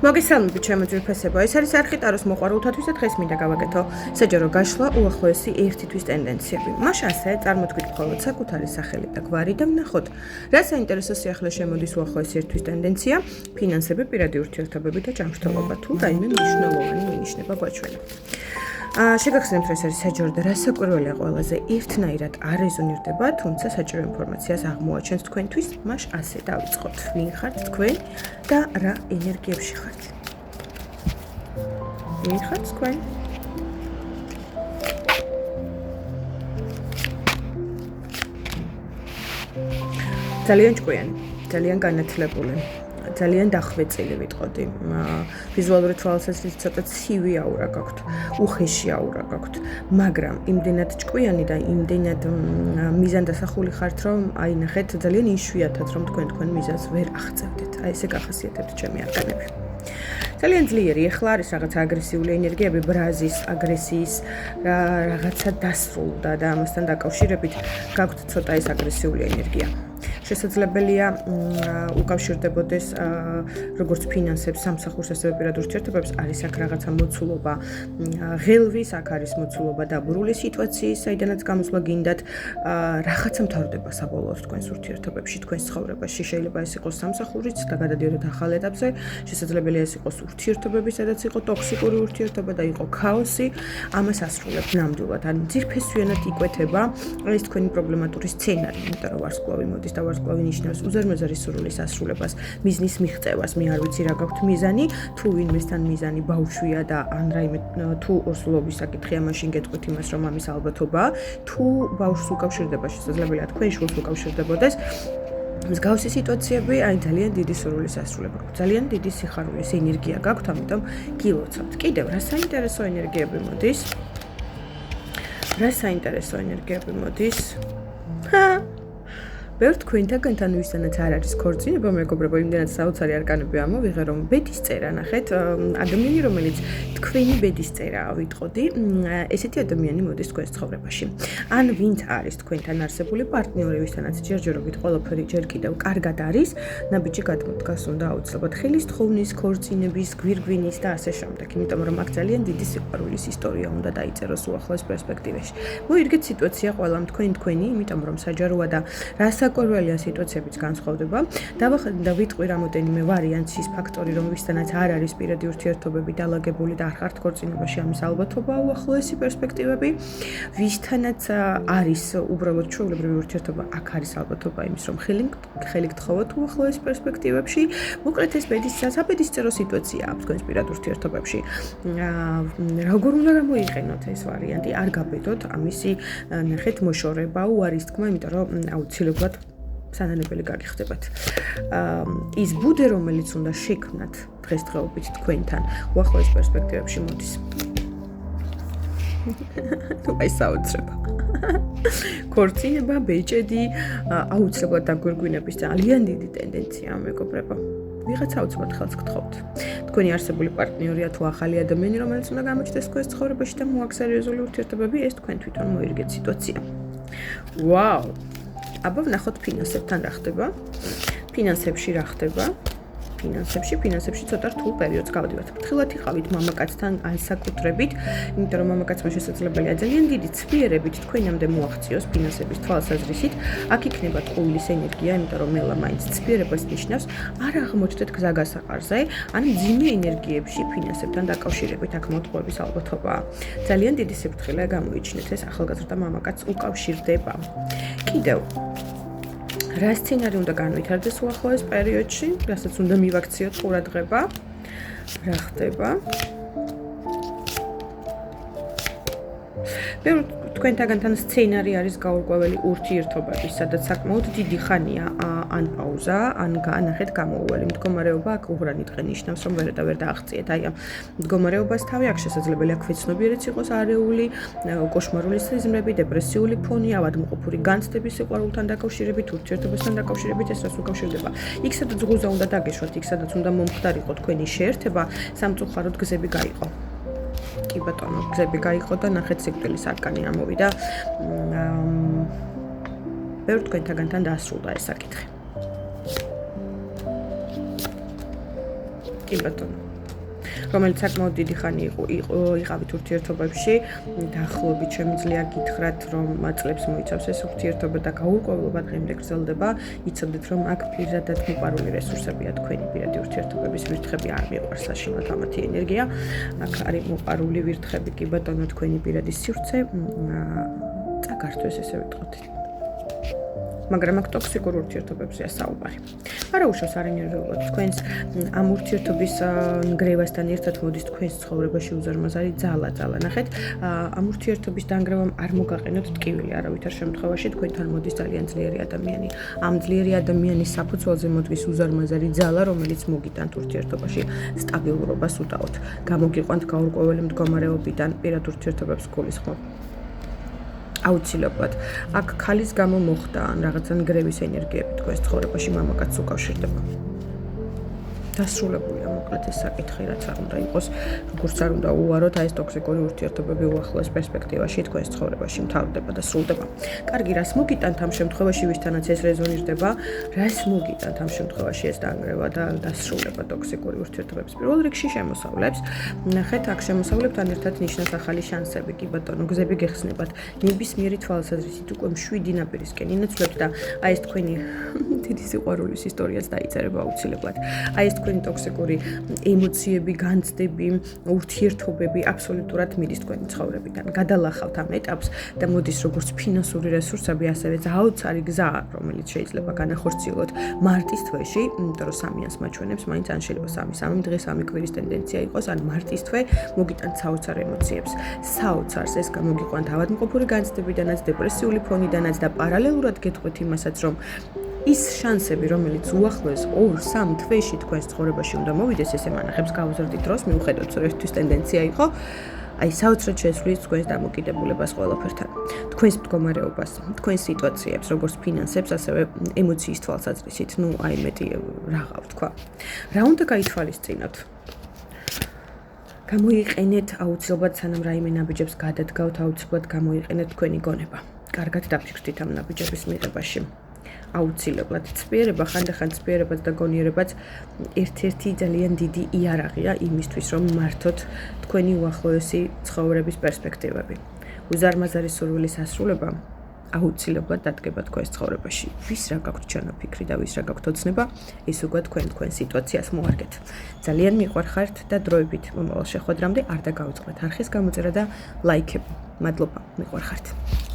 მოგესალმებით ჩემო ძვირფასებო, ეს არის არქიტაროს მოყვარულთათვის და დღეს მინდა გავაკეთო საჯარო გაშლა უახლოესი ერთი თვის ტენდენციები. მაშ ასე წარმოთქვით მხოლოდ საკუთარი სახელი და გვარი და ვნახოთ, რა საინტერესო სიახლე შემოდის უახლოესი ერთი თვის ტენდენცია, ფინანსები, პირადი ურთიერთობები და ჯანმრთელობა თუ რაიმე მნიშვნელოვანი მინიშნება გვაჩვენა. შეგახსენებთ, ეს არის საჯარო და რასაკვირველია ყველაზე ერთნაირად არ რეზონირდება, თუმცა საჭირო ინფორმაციას აღმოაჩენს თქვენთვის, მაშ ასე დავიწყოთ. ვინ ხართ თქვენ და რა ენერგიებში ხართ? ვინ ხართ თქვენ? ძალიან ჭკვიანი, ძალიან განათლებული. ძალიან დახვეწილი ვიტყოდი. ვიზუალური თვალსაზრისით ცოტა ცივი აურა გაქვთ, უხეში აურა გაქვთ, მაგრამ იმდენად ჭკვიანი და იმდენად მიზანდასახული ხართ, რომ აი ნახეთ, ძალიან იშვიათად რომ თქვენ მიზანს ვერ აღწევდეთ. აი ესე გახასიათებთ ჩემი არკანები. ძალიან ძლიერი, ეხლა არის რაღაცა აგრესიული ენერგიები, ბრაზის, აგრესიის, რაღაცა დასრულდა და ამასთან დაკავშირებით გაქვთ ცოტა ეს აგრესიული ენერგია. შესაძლებელია უკავშირდებოდეს როგორც ფინანსებს, სამსახურს, ასევე პირად ურთიერთობებს, არის აქ რაღაცა მოცულობა ღელვის, აქ არის მოცულობა დაბრული სიტუაციის, საიდანაც გამოსვლა გინდათ, რაღაცა მთავრდება საბოლოოდ თქვენს ურთიერთობებში, თქვენს ცხოვრებაში. შეიძლება ეს იყოს სამსახურიც და გადადიოდეთ ახალ ეტაპზე, შესაძლებელია ეს იყოს ურთიერთობები, სადაც იყო ტოქსიკური ურთიერთობა და იყო ქაოსი, ამას ასრულებთ ნამდვილად. ან ძირფესვიანად იკვეთება ეს თქვენი პრობლემატური სცენარი, იმიტომ რომ ვარსკვლავი მოდის და ვარსკვლავი ნიშნავს უზარმაზარი სურვილის ასრულებას, მიზნის მიღწევას. მე არ ვიცი რა გაქვთ მიზანი, თუ ვინმესთან მიზანი ბავშვია და ან რაიმე თუ ორსულობის საკითხია, მაშინ გეტყვით იმას, რომ ამის ალბათობაა. თუ ბავშვს უკავშირდება, შესაძლებელია თქვენ შვილს უკავშირდებოდეს. მსგავსი სიტუაციები, აი ძალიან დიდი სურვილის ასრულება გაქვთ, ძალიან დიდი სიხარულის ენერგია გაქვთ, ამიტომ გილოცავთ. კიდევ რა საინტერესო ენერგიები მოდის? რა საინტერესო ენერგიები მოდის? ბევრ თქვენთაგანთან ვისთანაც არ არის ქორწინება, მეგობრებო, იმდენად საოცარი არკანები ამოვიღე, რომ ბედის წერა, ნახეთ, ადამიანი, რომელიც თქვენი ბედის წერაა, ვიტყოდი, ესეთი ადამიანი მოდის თქვენს ცხოვრებაში. ან ვინც არის თქვენთან არსებული პარტნიორი, ვისთანაც ჯერჯერობით ყველაფერი ჯერ კიდევ კარგად არის, ნაბიჯი გადმოდგას უნდა აუცილებლად ხელის თხოვნის, ქორწინების, გვირგვინის და ასე შემდეგ, იმიტომ რომ აქ ძალიან დიდი სიყვარულის ისტორია უნდა დაიწეროს უახლოეს პერსპექტივაში. მოირგეთ სიტუაცია ყველამ თქვენი, იმიტომ რომ საჯაროა და საკურველია სიტუაციებიც განსხვავდება. და ვიტყვი რამოდენიმე ვარიანციის ფაქტორი, რომ ვისთანაც არ არის პირადი ურთიერთობები დალაგებული და არ ხართ ქორწინებაში, ამის ალბათობაა უახლოესი პერსპექტივები. ვისთანაც არის უბრალოდ ჩვეულებრივი ურთიერთობა, აქ არის ალბათობა იმის, რომ ხელი გთხოვოთ უახლოეს პერსპექტივებში. მოკლედ ეს საბედისწერო სიტუაცია აქვს თქვენს პირად ურთიერთობებში. როგორ უნდა გამოიყენოთ ეს ვარიანტი? არ გაბედოთ, ამისი ნახეთ მოშორება უარის თქმა, იმიტომ რომ აუცილებლად სანანებელი გაგიხდებათ. ის ბუდე, რომელიც უნდა შექმნათ დღესდღეობით თქვენთან, უახლოეს პერსპექტივებში მოდის. აი საოცრება. ქორწინება, ბეჭედი, აუცილებლად დაგვირგვინების ძალიან დიდი ტენდენცია, მეგობრებო. ვიღაცა აუცილებლად ხელს გთხოვთ. თქვენი არსებული პარტნიორია თუ ახალი ადამიანი, რომელიც უნდა გამოჩნდეს თქვენს ცხოვრებაში და მოაქვს სერიოზული ურთიერთობები, ეს თქვენ თვითონ მოირგეთ სიტუაცია. ვაუ! აბა ვნახოთ ფინანსებთან რა ხდება. ფინანსებში რა ხდება? ფინანსებში ცოტა რთულ პერიოდს გავდივართ. ფრთხილად იყავით მამაკაცთან განსაკუთრებით, იმიტომ რომ მამაკაცმა შესაძლებელია ძალიან დიდი ცვლიერებით თქვენამდე მოაღწიოს ფინანსების თვალსაზრისით. აქ იქნება ტყუილის ენერგია, იმიტომ რომ მელა მაინც ცვლიერებას ნიშნავს, არ აღმოჩნდეთ გზა გასაყარზე, ან მძიმე ენერგიებში ფინანსებთან დაკავშირებით აქ მოტყუების ალბათობაა. ძალიან დიდი სიფრთხილე გამოიჩინეთ, ეს ახალგაზრდა მამაკაც უკავშირდება. კიდევ რა სცენარი უნდა განვითარდეს უახლოეს პერიოდში, რასაც უნდა მივაქციოთ ყურადღება, რა ხდება? თქვენთაგანთან სცენარი არის გაურკვეველი ურთიერთობების, სადაც საკმაოდ დიდი ხანია ან პაუზა, ან განახეთ გამოუვალი მდგომარეობა, აქ უღრანი დღე ნიშნავს, რომ ვერ დააღწიეთ. აი ამ მდგომარეობას თავი აქ შესაძლებელია ქვეცნობიერიც იყოს არეული, კოშმარული სიზმრები, დეპრესიული ფონი, ავადმყოფური განცდები სიყვარულთან დაკავშირებით, ურთიერთობასთან დაკავშირებით, ეს რას უკავშირდება. იქ სადაც ღუზა უნდა დაგეშვათ, იქ სადაც უნდა მომხდარიყო თქვენი შეერთება, სამწუხაროდ გზები გაიყო. კი ბატონო, გზები გაიყო და ნახეთ სიკვდილის არკანი ამოვიდა. ბევრ თქვენთაგანთან დაასრულა ეს საკითხი. კი ბატონო. რომელიც საკმაოდ დიდი ხანი იყავით ურთიერთობებში, დაახლოებით შემიძლია გითხრათ, რომ წლებს მოიცავს ეს ურთიერთობა და გაურკვევლობა დღემდე გრძელდება, იცოდეთ, რომ აქ პირადად მოყარული რესურსებია თქვენი პირადი ურთიერთობების ვირთხები არ მიყვარს საშინლად ამათი ენერგია, აქ არის მოყარული ვირთხები, კი ბატონო, თქვენი პირადი სივრცე წაგართვეს, ესე ვიტყოდით. მაგრამ აქ ტოქსიკურ ურთიერთობებზეა საუბარი. არაუშავს არანერვიულად თქვენს ამ ურთიერთობის ნგრევასთან ერთად მოდის თქვენს ცხოვრებაში უზარმაზარი ძალა. ნახეთ, ამ ურთიერთობის დანგრევამ არ მოგაყენოთ ტკივილი არავითარ შემთხვევაში, თქვენთან მოდის ძალიან ძლიერი ადამიანი. ამ ძლიერი ადამიანის საფუძველზე მოდის უზარმაზარი ძალა, რომელიც მოგიტანთ ურთიერთობაში სტაბილურობას უდაოთ. გამოგიყვანთ გაურკვეველი მდგომარეობიდან პირად ურთიერთობებს გულისხმობ. აუცილებლად აქ ქალის გამო მოხდა ან რაღაცა ნგრევის ენერგიები თქვენს ცხოვრებაში მამაკაცს უკავშირდება. დასრულებულია მოკლედ ეს საკითხი, რაც არ უნდა იყოს, როგორც არ უნდა უვაროთ, ეს ტოქსიკური ურთიერთობები უახლოეს პერსპექტივაში თქვენს ცხოვრებაში მთავრდება და სრულდება. კარგი, რას მოგიტანთ ამ შემთხვევაში, ვისთანაც ეს რეზონირდება, რას მოგიტანთ ამ შემთხვევაში ეს დანგრევა და დასრულება ტოქსიკური ურთიერთობების პირველ რიგში შემოსავლებს. ნახეთ, აქ შემოსავლებთან ერთად ნიშნავს ახალი შანსები, კი ბატონო, გზები გეხსნებათ. ნებისმიერი თვალსაზრისით უკვე მშვიდი ნაპირისკენ ინაცვლებთ და აი ეს თქვენი დიდი სიყვარულის ისტორიაც დაიწერება აუცილებლად. აი ეს თქვენი ტოქსიკური ემოციები, განცდები, ურთიერთობები აბსოლუტურად მიდის თქვენი ცხოვრებიდან. გადალახავთ ამ ეტაპს და მოდის როგორც ფინანსური რესურსები, ასევე საოცარი გზა, რომელიც შეიძლება განახორციელოთ მარტის თვეში, იმიტომ რომ სამიანს მაჩვენებს, მაინც ან შეიძლება 3 დღე 3 კვირის ტენდენცია იყოს, ან მარტის თვე მოგიტანთ საოცარ ემოციებს. საოცარს ეს გამოგიყვანთ ავადმყოფური განცდებიდანაც, დეპრესიული ფონიდანაც და პარალელურად გეტყვით იმასაც, რომ ის შანსები, რომელიც უახლოეს 2-3 თვეში თქვენს ცხოვრებაში უნდა მოვიდეს, ესე მანახებს გავზრდით დროს, მიუხედავად რომ ერთთვის ტენდენცია იყო, აი საოცრად შეესრულეთ თქვენს დამოკიდებულებას ყველაფერთან, თქვენს მდგომარეობას, თქვენს სიტუაციებს, როგორც ფინანსებს, ასევე ემოციის თვალსაზრისით, აი მეტი რაღა ვთქვა. რა უნდა გაითვალისწინოთ? გამოიყენეთ აუცილებლად სანამ რაიმე ნაბიჯებს გადადგავთ, აუცილებლად გამოიყენეთ თქვენი გონება. კარგად დაფიქრდით ამ ნაბიჯების მიღებაში. აუცილებლად ცვლიერება, ხანდახან ცვლიერებაც და გონიერებაც ერთ-ერთი ძალიან დიდი იარაღია იმისთვის, რომ მართოთ თქვენი უახლოესი ცხოვრების პერსპექტივები. უზარმაზარი სურვილის ასრულება აუცილებლად დადგება თქვენს ცხოვრებაში. ვის რა გაქვთ ჩანაფიქრი და ვის რა გაქვთ ოცნება, ის უკვე თქვენ სიტუაციას მოარგეთ. ძალიან მიყვარხართ და დროებით მომავალ შეხვედრამდე არ დაგაუწყდეთ არხის გამოწერა და ლაიქები. მადლობა, მიყვარხართ.